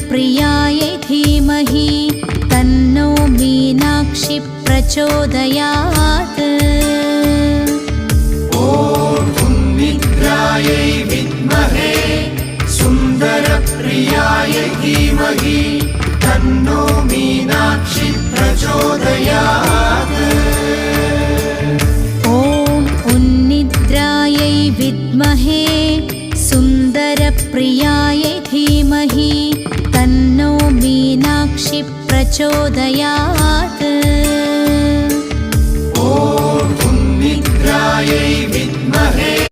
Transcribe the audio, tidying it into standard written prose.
सुन्दरप्रियायै धीमहि तन्नो मीनाक्षि प्रचोदयात्। ॐ उन्निद्रायै विद्महे सुन्दरप्रियायै धीमहि तन्नो मीनाक्षि प्रचोदयात्। ॐ उन्निद्रायै विद्महे सुन्दरप्रियायै धीमहि तन्नो मीनाक्षि प्रचोदयात्। ॐ उन्निद्रायै